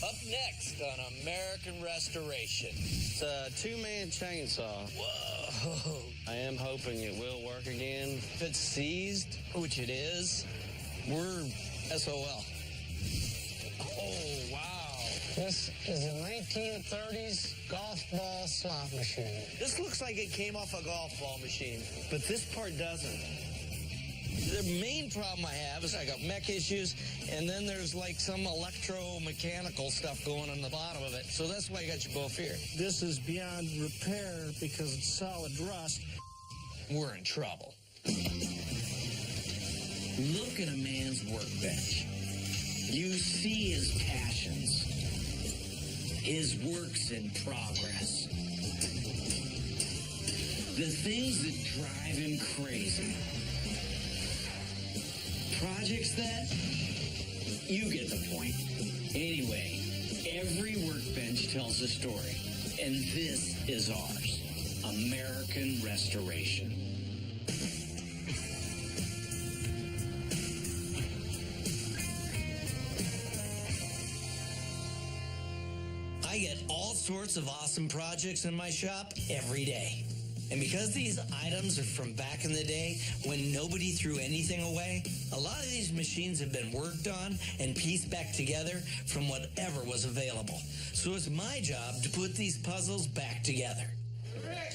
Up next on American Restoration. It's a two-man chainsaw. Whoa. I am hoping it will work again. If it's seized, which it is, we're SOL. Oh, wow. This is a 1930s golf ball slot machine. This looks like it came off a golf ball machine, but this part doesn't. The main problem I have is I got mech issues, and then there's like some electromechanical stuff going on the bottom of it. So that's why I got you both here. This is beyond repair because it's solid rust. We're in trouble. Look at a man's workbench. You see his passions, his works in progress, the things that drive him crazy. Projects that, you get the point. Anyway, every workbench tells a story, and this is ours, American Restoration. I get all sorts of awesome projects in my shop every day. And because these items are from back in the day when nobody threw anything away, a lot of these machines have been worked on and pieced back together from whatever was available. So it's my job to put these puzzles back together. Rick,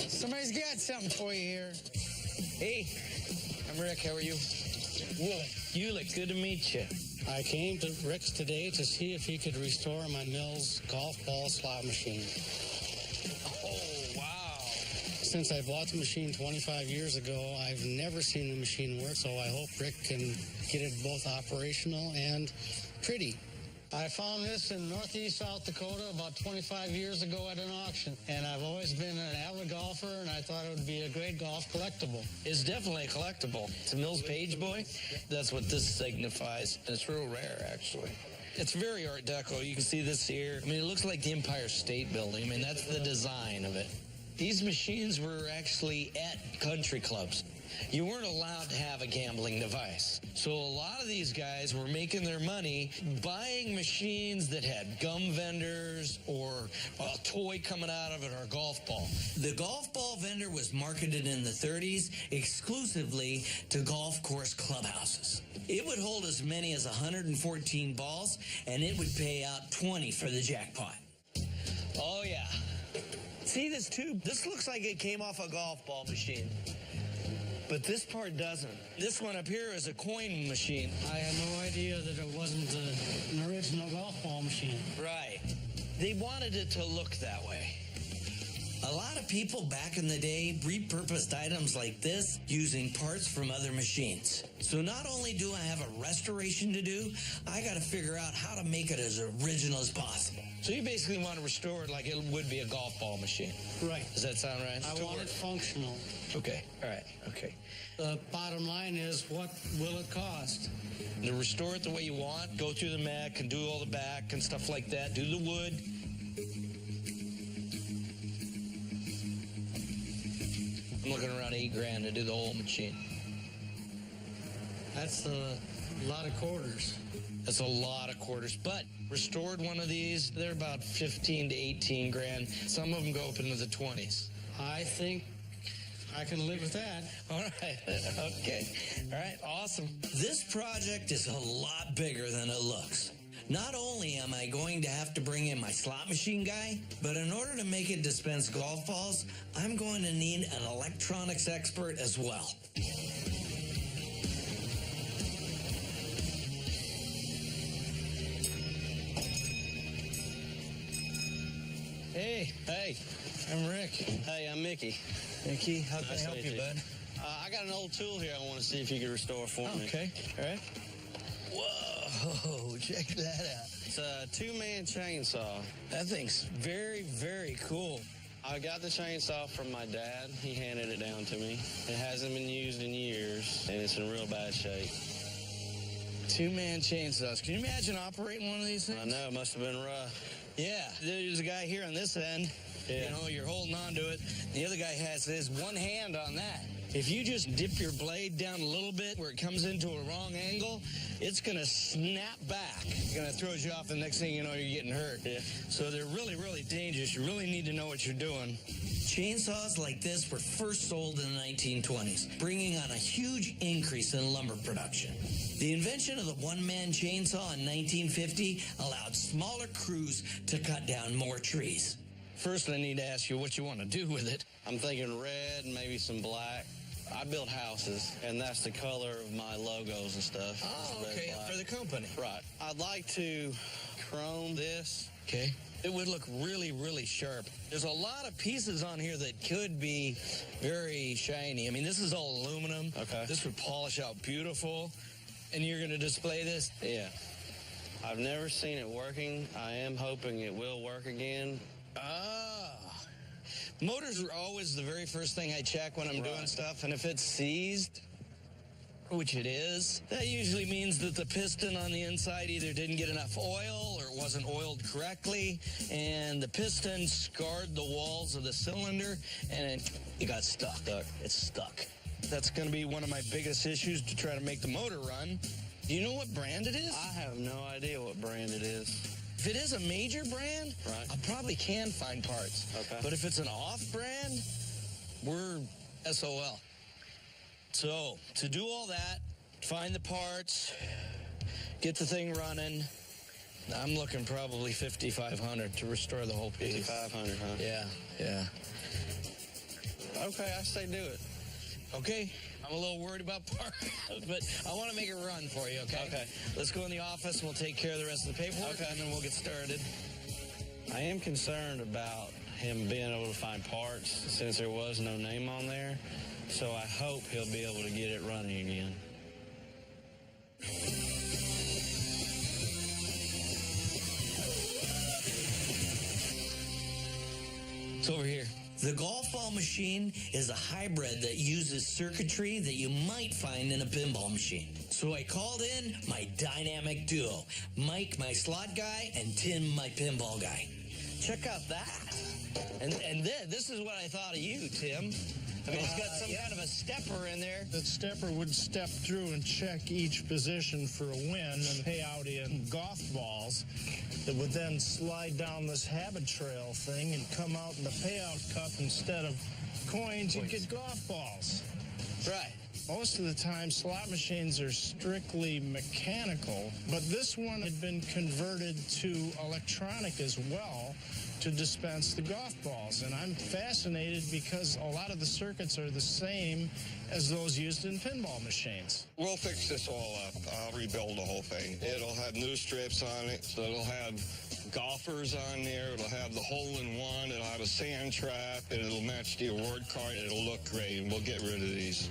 somebody's got something for you here. Hey, I'm Rick. How are you? Ulick, good to meet you. I came to Rick's today to see if he could restore my Mills golf ball slot machine. Oh, wow. Since I bought the machine 25 years ago, I've never seen the machine work, so I hope Rick can get it both operational and pretty. I found this in northeast South Dakota about 25 years ago at an auction, and I've always been an avid golfer, and I thought it would be a great golf collectible. It's definitely a collectible. It's a Mills Page Boy. That's what this signifies. And it's real rare, actually. It's very Art Deco. You can see this here. I mean, it looks like the Empire State Building. I mean, that's the design of it. These machines were actually at country clubs. You weren't allowed to have a gambling device. So a lot of these guys were making their money buying machines that had gum vendors or a toy coming out of it or a golf ball. The golf ball vendor was marketed in the 30s exclusively to golf course clubhouses. It would hold as many as 114 balls, and it would pay out 20 for the jackpot. Oh, yeah. See this tube? This looks like it came off a golf ball machine. But this part doesn't. This one up here is a coin machine. I had no idea that it wasn't an original golf ball machine. Right. They wanted it to look that way. A lot of people back in the day repurposed items like this using parts from other machines. So not only do I have a restoration to do, I got to figure out how to make it as original as possible. So you basically want to restore it like it would be a golf ball machine. Right. Does that sound right? I want it functional. Okay. All right. Okay. The bottom line is, what will it cost? To restore it the way you want, go through the mech and do all the back and stuff like that. Do the wood. I'm looking around $8,000 to do the whole machine. That's a lot of quarters. That's a lot of quarters. But restored one of these, they're about 15 to 18 grand. Some of them go up into the 20s. I think I can live with that. All right. Okay. All right. Awesome. This project is a lot bigger than it looks. Not only am I going to have to bring in my slot machine guy, but in order to make it dispense golf balls, I'm going to need an electronics expert as well. Hey. Hey, I'm Rick. Hey, I'm Mickey. Mickey, how can Nice I to help meet you, you. bud? I got an old tool here I want to see if you can restore for me. Okay. All right. Whoa, check that out. It's a two-man chainsaw. That thing's very, very cool. I got the chainsaw from my dad. He handed it down to me. It hasn't been used in years, and it's in real bad shape. Two-man chainsaws. Can you imagine operating one of these things? I know, it must have been rough. Yeah. There's a guy here on this end. Yeah. You know, you're holding on to it. The other guy has his one hand on that. If you just dip your blade down a little bit where it comes into a wrong angle, it's going to snap back. It's going to throw you off. The next thing you know, you're getting hurt. Yeah. So they're really, really dangerous. You really need to know what you're doing. Chainsaws like this were first sold in the 1920s, bringing on a huge increase in lumber production. The invention of the one-man chainsaw in 1950 allowed smaller crews to cut down more trees. First, I need to ask you what you want to do with it. I'm thinking red and maybe some black. I build houses, and that's the color of my logos and stuff. Oh, Red, okay, black. for the company. Right. I'd like to chrome this. Okay. It would look really, really sharp. There's a lot of pieces on here that could be very shiny. I mean, this is all aluminum. Okay. This would polish out beautiful. And you're going to display this? Yeah. I've never seen it working. I am hoping it will work again. Ah. Motors are always the very first thing I check when I'm doing stuff. And if it's seized, which it is, that usually means that the piston on the inside either didn't get enough oil or it wasn't oiled correctly, and the piston scarred the walls of the cylinder, and it got stuck. It's stuck. That's going to be one of my biggest issues to try to make the motor run. Do you know what brand it is? I have no idea what brand it is. If it is a major brand, Right. I probably can find parts. Okay. But if it's an off-brand, we're SOL. So, to do all that, find the parts, get the thing running, I'm looking probably $5,500 to restore the whole piece. $5,500, huh? Yeah. Okay, I say do it. Okay, I'm a little worried about parts, but I want to make it run for you, okay? Okay. Let's go in the office and we'll take care of the rest of the paperwork, Okay. and then we'll get started. I am concerned about him being able to find parts since there was no name on there. So I hope he'll be able to get it running again. It's over here. The golf ball machine is a hybrid that uses circuitry that you might find in a pinball machine. So I called in my dynamic duo, Mike, my slot guy, and Tim, my pinball guy. Check out that. And this is what I thought of you, Tim. I mean, it's got some kind of a stepper in there. The stepper would step through and check each position for a win and pay out in golf balls that would then slide down this habit trail thing and come out in the payout cup instead of coins. You'd get golf balls. Right. Most of the time, slot machines are strictly mechanical, but this one had been converted to electronic as well to dispense the golf balls. And I'm fascinated because a lot of the circuits are the same as those used in pinball machines. We'll fix this all up. I'll rebuild the whole thing. It'll have new strips on it, so it'll have golfers on there. It'll have the hole-in-one. It'll have a sand trap, and it'll match the award card. It'll look great, and we'll get rid of these.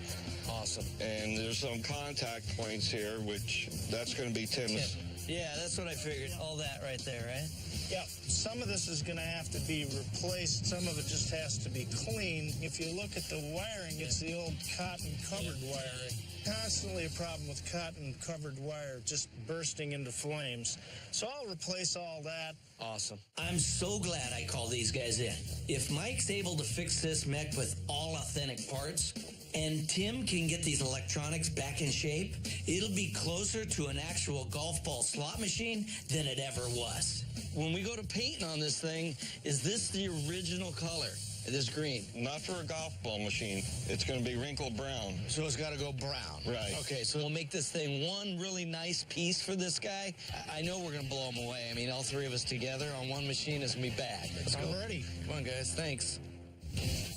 Awesome. And there's some contact points here, which that's going to be Tim's. Yeah, that's what I figured. All that right there, right? Yeah, some of this is going to have to be replaced. Some of it just has to be cleaned. If you look at the wiring, it's the old cotton-covered wiring. Constantly a problem with cotton-covered wire just bursting into flames. So I'll replace all that. Awesome. I'm so glad I called these guys in. If Mike's able to fix this mech with all authentic parts, and Tim can get these electronics back in shape, it'll be closer to an actual golf ball slot machine than it ever was. When we go to painting on this thing, is this the original color? This green? Not for a golf ball machine. It's going to be wrinkled brown. So it's got to go brown. Right. Okay, so we'll make this thing one really nice piece for this guy. I know we're going to blow him away. I mean, all three of us together on one machine is going to be bad. Let's go. I'm ready. Come on, guys. Thanks.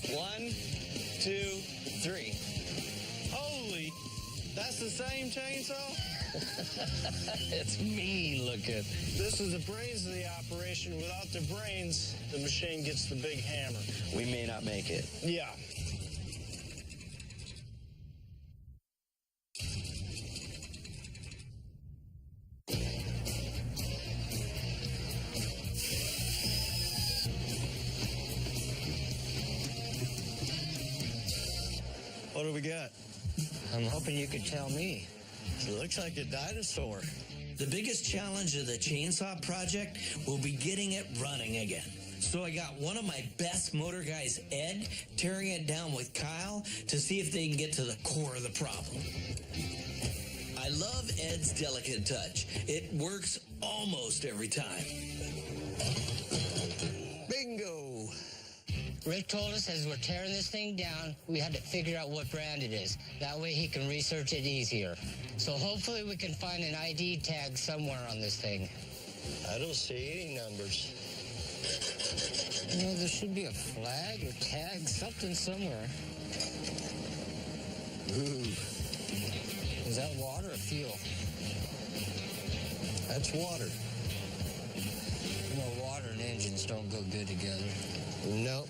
1, 2, 3. Holy, that's the same chainsaw? It's mean looking. This is the brains of the operation. Without the brains, the machine gets the big hammer. We may not make it. Yeah. What do we got? I'm hoping you could tell me. It looks like a dinosaur. The biggest challenge of the chainsaw project will be getting it running again. So I got one of my best motor guys, Ed, tearing it down with Kyle to see if they can get to the core of the problem. I love Ed's delicate touch. It works almost every time. Bingo! Rick told us as we're tearing this thing down, we had to figure out what brand it is. That way he can research it easier. So hopefully we can find an ID tag somewhere on this thing. I don't see any numbers. You know, there should be a flag or tag, something somewhere. Ooh, Is that water or fuel? that's water. You know, water and engines don't go good together. Nope.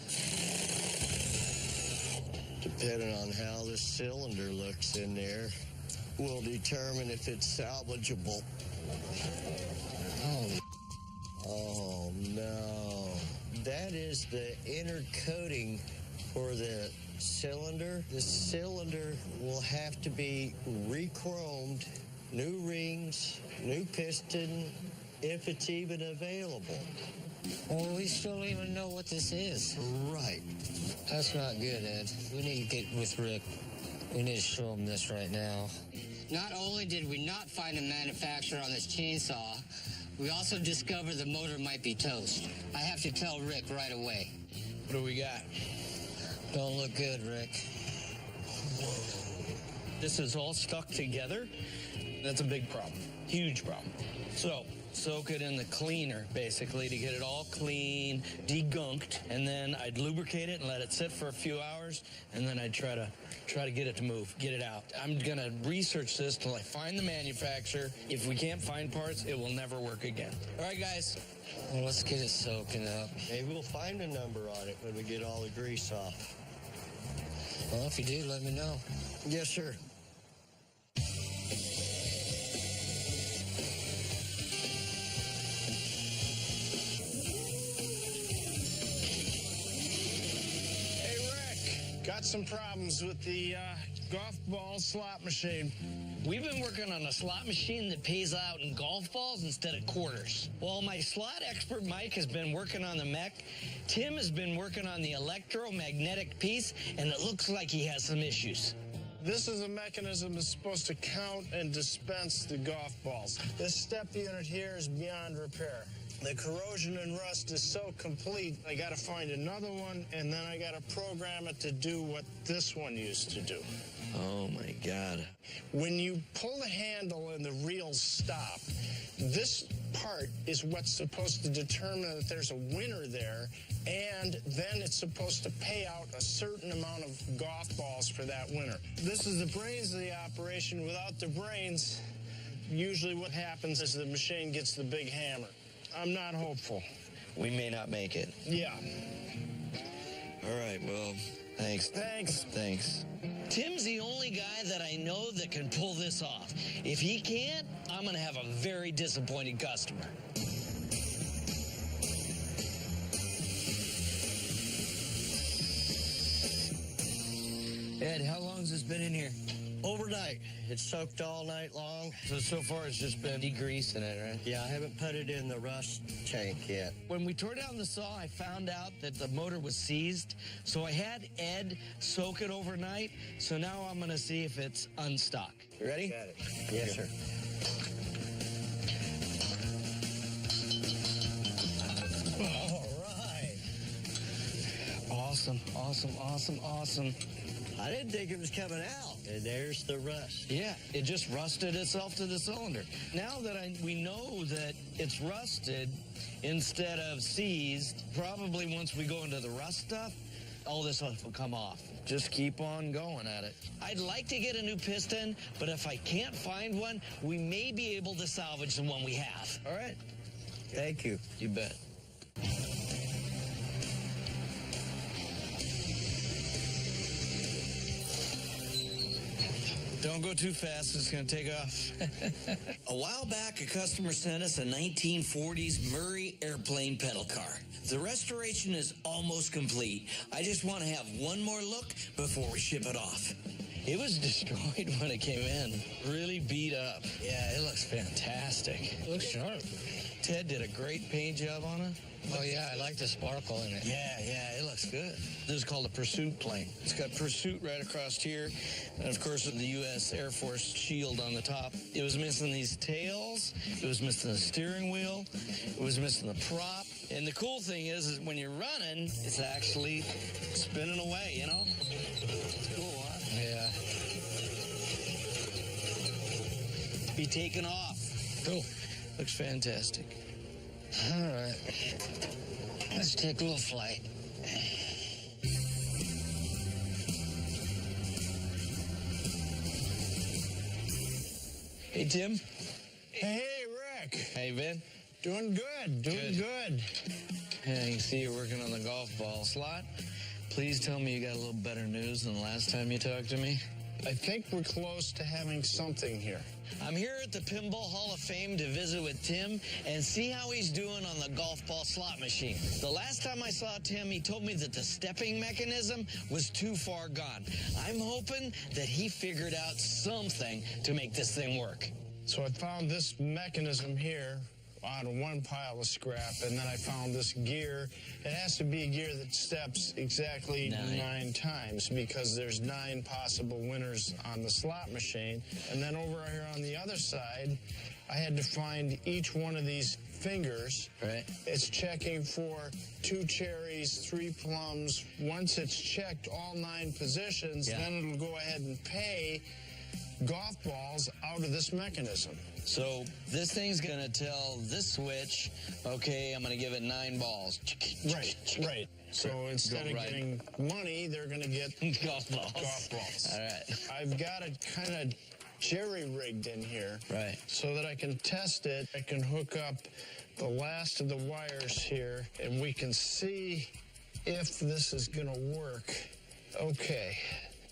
Depending on how the cylinder looks in there, will determine if it's salvageable. Oh, no. That is the inner coating for the cylinder. The cylinder will have to be re-chromed, new rings, new piston, if it's even available. Well, we still don't even know what this is. Right. That's not good, Ed. We need to get with Rick. We need to show him this right now. Not only did we not find a manufacturer on this chainsaw, we also discovered the motor might be toast. I have to tell Rick right away. What do we got? Don't look good, Rick. This is all stuck together. That's a big problem. Huge problem. So, soak it in the cleaner, basically, to get it all clean, degunked, and then I'd lubricate it and let it sit for a few hours, and then I'd try to get it to move, get it out. I'm gonna research this till I find the manufacturer. If we can't find parts, it will never work again. All right, guys. Well, let's get it soaking up. Maybe we'll find a number on it when we get all the grease off. Well, if you do, let me know. Yes, sir. Hey, Rick, got some problems with the golf ball slot machine. We've been working on a slot machine that pays out in golf balls instead of quarters. While my slot expert Mike has been working on the mech, Tim has been working on the electromagnetic piece, and it looks like he has some issues. This is a mechanism that's supposed to count and dispense the golf balls. This step unit here is beyond repair. The corrosion and rust is so complete, I gotta find another one, and then I gotta program it to do what this one used to do. Oh, my God. When you pull the handle and the reels stop, this part is what's supposed to determine that there's a winner there, and then it's supposed to pay out a certain amount of golf balls for that winner. This is the brains of the operation. Without the brains, usually what happens is the machine gets the big hammer. I'm not hopeful. We may not make it. Yeah. All right, well, thanks. Thanks. Tim's the only guy that I know that can pull this off. If he can't, I'm going to have a very disappointed customer. Ed, how long has this been in here? Overnight. It's soaked all night long. So far it's just been degreasing it, right? Yeah, I haven't put it in the rust tank yet. When we tore down the saw, I found out that the motor was seized. So I had Ed soak it overnight. So now I'm going to see if it's unstuck. You ready? Got it. Yes, sir. All right. Awesome. I didn't think it was coming out. And there's the rust. Yeah, it just rusted itself to the cylinder. Now that we know that it's rusted instead of seized, probably once we go into the rust stuff, all this stuff will come off. Just keep on going at it. I'd like to get a new piston, but if I can't find one, we may be able to salvage the one we have. All right? Thank you. You bet. Don't go too fast, it's going to take off. A while back, a customer sent us a 1940s Murray airplane pedal car. The restoration is almost complete. I just want to have one more look before we ship it off. It was destroyed when it came in. Really beat up. Yeah, it looks fantastic. Looks sharp. Ted did a great paint job on it. Oh, yeah, I like the sparkle in it. Yeah, it looks good. This is called a Pursuit plane. It's got Pursuit right across here, and of course the U.S. Air Force shield on the top. It was missing these tails. It was missing the steering wheel. It was missing the prop. And the cool thing is when you're running, it's actually spinning away, you know? It's cool, huh? Yeah. Be taken off. Cool. Looks fantastic. All right. Let's take a little flight. Hey, Tim. Hey, Rick. How you been? Doing good. Doing good. Yeah, you see you're working on the golf ball slot. Please tell me you got a little better news than the last time you talked to me. I think we're close to having something here. I'm here at the Pinball Hall of Fame to visit with Tim and see how he's doing on the golf ball slot machine. The last time I saw Tim, he told me that the stepping mechanism was too far gone. I'm hoping that he figured out something to make this thing work. So I found this mechanism here on one pile of scrap, and then I found this gear. It has to be a gear that steps exactly 9 times because there's 9 possible winners on the slot machine. And then over here on the other side, I had to find each one of these fingers. Right. It's checking for 2 cherries, 3 plums. Once it's checked all 9 positions, then it'll go ahead and pay golf balls out of this mechanism. So this thing's gonna tell this switch, okay, I'm gonna give it 9 balls. Right. So instead of getting money, they're gonna get golf balls. Golf balls. All right. I've got it kind of jerry-rigged in here. Right. So that I can test it. I can hook up the last of the wires here, and we can see if this is gonna work. Okay.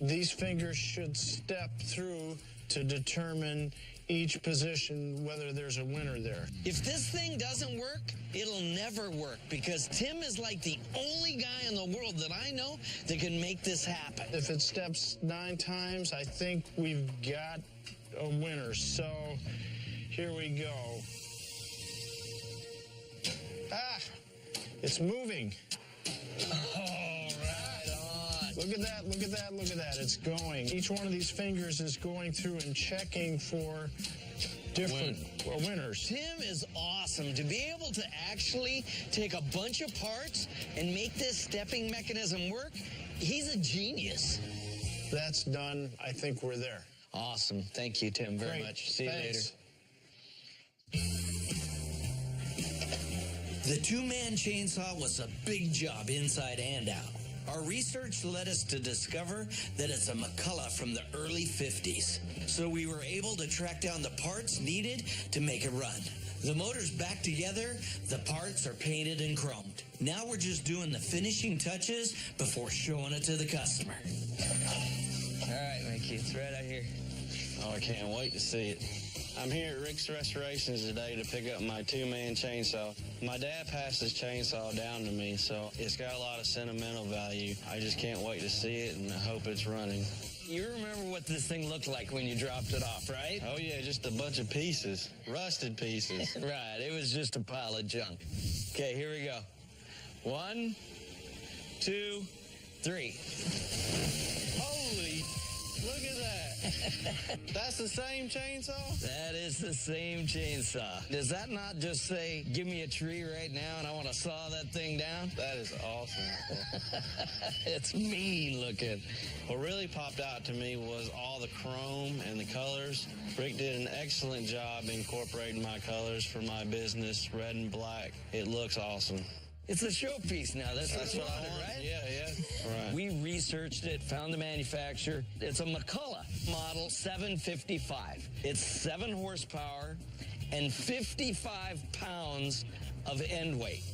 These fingers should step through to determine each position, whether there's a winner there. If this thing doesn't work, it'll never work because Tim is like the only guy in the world that I know that can make this happen. If it steps 9 times, I think we've got a winner. So here we go. It's moving. Look at that, look at that, look at that. It's going. Each one of these fingers is going through and checking for different winners. Tim is awesome. To be able to actually take a bunch of parts and make this stepping mechanism work, he's a genius. That's done. I think we're there. Awesome. Thank you, Tim, very much. See you later. The 2-man chainsaw was a big job inside and out. Our research led us to discover that it's a McCullough from the early 50s. So we were able to track down the parts needed to make it run. The motor's back together, the parts are painted and chromed. Now we're just doing the finishing touches before showing it to the customer. All right, Mickey, it's right out here. Oh, I can't wait to see it. I'm here at Rick's Restorations today to pick up my 2-man chainsaw. My dad passed his chainsaw down to me, so it's got a lot of sentimental value. I just can't wait to see it and I hope it's running. You remember what this thing looked like when you dropped it off, right? Oh yeah, just a bunch of pieces, rusted pieces. Right, it was just a pile of junk. Okay, here we go. 1, 2, 3. Holy, look at that. That's the same chainsaw? That is the same chainsaw. Does that not just say, give me a tree right now and I want to saw that thing down? That is awesome. It's mean looking. What really popped out to me was all the chrome and the colors. Rick did an excellent job incorporating my colors for my business, red and black. It looks awesome. It's a showpiece now. That's what you wanted, right? Yeah. Right. We researched it, found the manufacturer. It's a McCullough model 755. It's 7 horsepower and 55 pounds of end weight.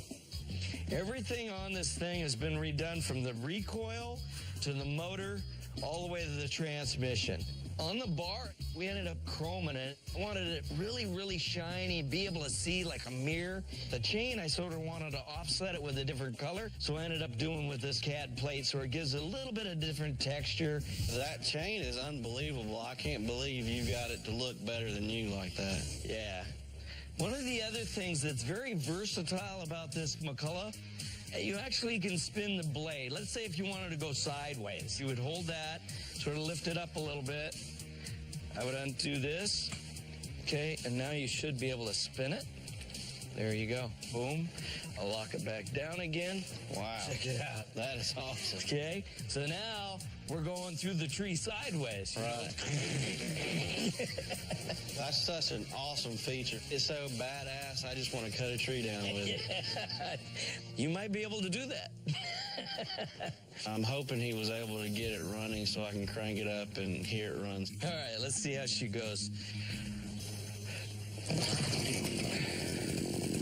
Everything on this thing has been redone from the recoil to the motor all the way to the transmission. On the bar, we ended up chroming it. I wanted it really, really shiny, be able to see like a mirror. The chain, I sort of wanted to offset it with a different color, so I ended up doing with this CAD plate, so it gives a little bit of different texture. That chain is unbelievable. I can't believe you got it to look better than you like that. Yeah. One of the other things that's very versatile about this McCullough, you actually can spin the blade. Let's say if you wanted to go sideways, you would hold that, sort of lift it up a little bit. I would undo this. Okay, and now you should be able to spin it. There you go. Boom. I'll lock it back down again. Wow. Check it out. That is awesome. Okay, so now we're going through the tree sideways. Right. That's such an awesome feature. It's so badass, I just want to cut a tree down with it. You might be able to do that. I'm hoping he was able to get it running so I can crank it up and hear it runs. All right, let's see how she goes.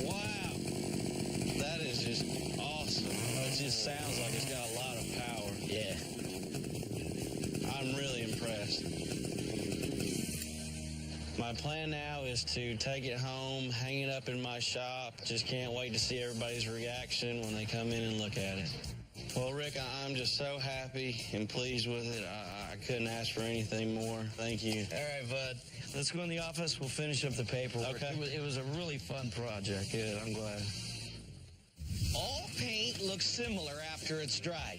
Wow. That is just awesome. It just sounds like it's got a lot of power. Yeah. I'm really impressed. My plan now is to take it home, hang it up in my shop. Just can't wait to see everybody's reaction when they come in and look at it. Well, Rick, I'm just so happy and pleased with it. I couldn't ask for anything more. Thank you. All right, bud. Let's go in the office. We'll finish up the paperwork. Okay. It was a really fun project. Good, I'm glad. All paint looks similar after it's dried.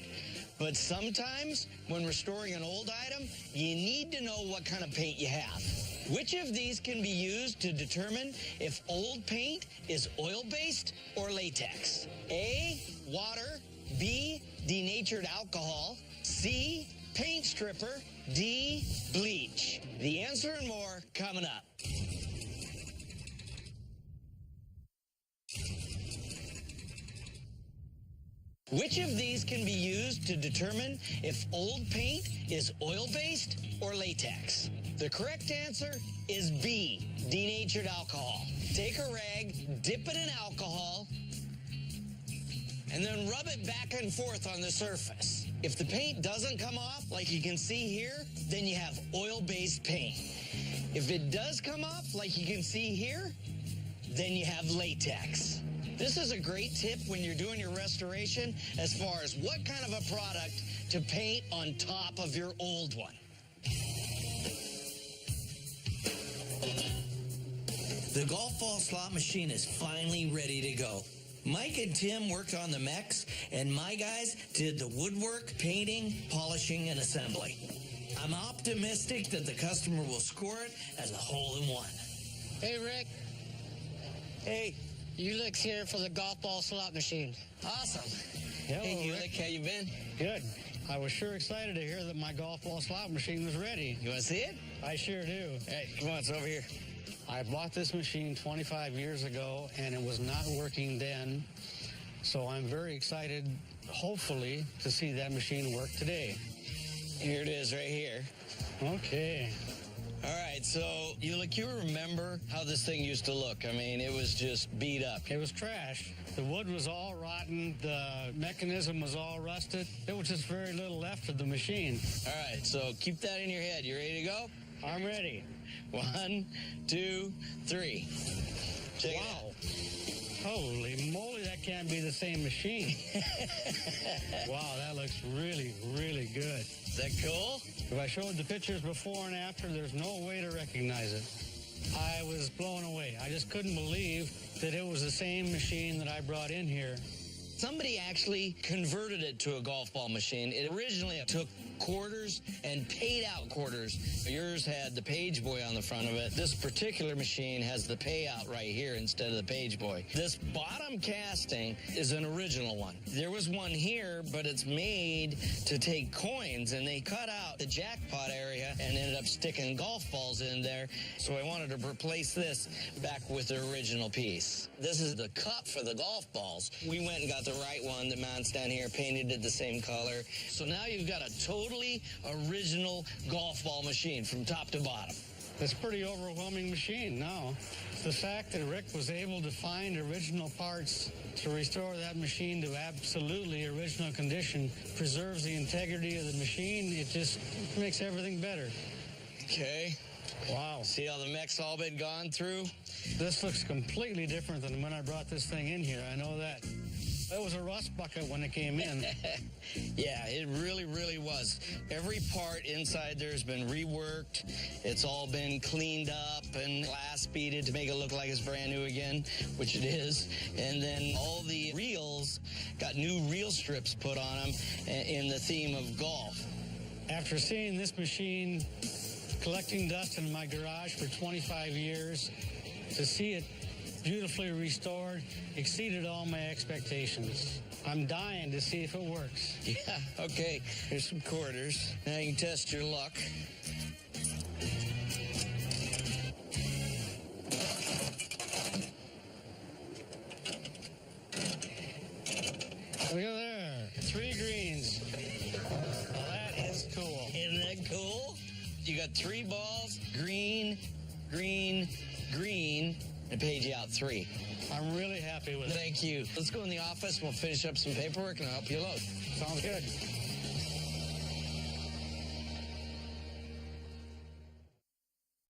But sometimes, when restoring an old item, you need to know what kind of paint you have. Which of these can be used to determine if old paint is oil-based or latex? A, water. B, denatured alcohol. C, paint stripper. D, bleach. The answer and more coming up. Which of these can be used to determine if old paint is oil-based or latex? The correct answer is B, denatured alcohol. Take a rag, dip it in alcohol, and then rub it back and forth on the surface. If the paint doesn't come off, like you can see here, then you have oil-based paint. If it does come off, like you can see here, then you have latex. This is a great tip when you're doing your restoration as far as what kind of a product to paint on top of your old one. The golf ball slot machine is finally ready to go. Mike and Tim worked on the mechs, and my guys did the woodwork, painting, polishing, and assembly. I'm optimistic that the customer will score it as a hole-in-one. Hey, Rick. Hey. Ulick's here for the golf ball slot machine. Awesome. Hello, Hey, Rick. Ulick, how you been? Good. I was sure excited to hear that my golf ball slot machine was ready. You want to see it? I sure do. Hey, come on, it's over here. I bought this machine 25 years ago, and it was not working then. So I'm very excited, hopefully, to see that machine work today. Here it is right here. Okay. All right, so you remember how this thing used to look. I mean, it was just beat up. It was trash. The wood was all rotten. The mechanism was all rusted. There was just very little left of the machine. All right, so keep that in your head. You ready to go? I'm ready. 1, 2, 3. Check it out. Holy moly, that can't be the same machine. Wow, that looks really, really good. Is that cool? If I showed the pictures before and after, there's no way to recognize it. I was blown away. I just couldn't believe that it was the same machine that I brought in here. Somebody actually converted it to a golf ball machine. It originally took quarters and paid out quarters. Yours had the page boy on the front of it. This particular machine has the payout right here instead of the page boy. This bottom casting is an original one. There was one here, but it's made to take coins, and they cut out the jackpot area and ended up sticking golf balls in there. So I wanted to replace this back with the original piece. This is the cup for the golf balls. We went and got the right one. The mounts down here painted it the same color. So now you've got a totally original golf ball machine from top to bottom. It's a pretty overwhelming machine now. The fact that Rick was able to find original parts to restore that machine to absolutely original condition preserves the integrity of the machine. It just makes everything better. Okay. Wow. See how the mech's all been gone through? This looks completely different than when I brought this thing in here. I know that. That was a rust bucket when it came in. Yeah, it really, really was. Every part inside there has been reworked. It's all been cleaned up and glass beaded to make it look like it's brand new again, which it is. And then all the reels got new reel strips put on them in the theme of golf. After seeing this machine collecting dust in my garage for 25 years, to see it beautifully restored exceeded all my expectations. I'm dying to see if it works. Yeah, okay. Here's some quarters. Now you can test your luck. Look at there. 3 greens. Well, that is cool. Isn't that cool? You got 3 balls, green, green, green, and paid you out 3. I'm really happy with it. Thank you. Let's go in the office and we'll finish up some paperwork and I'll help you load. Sounds good.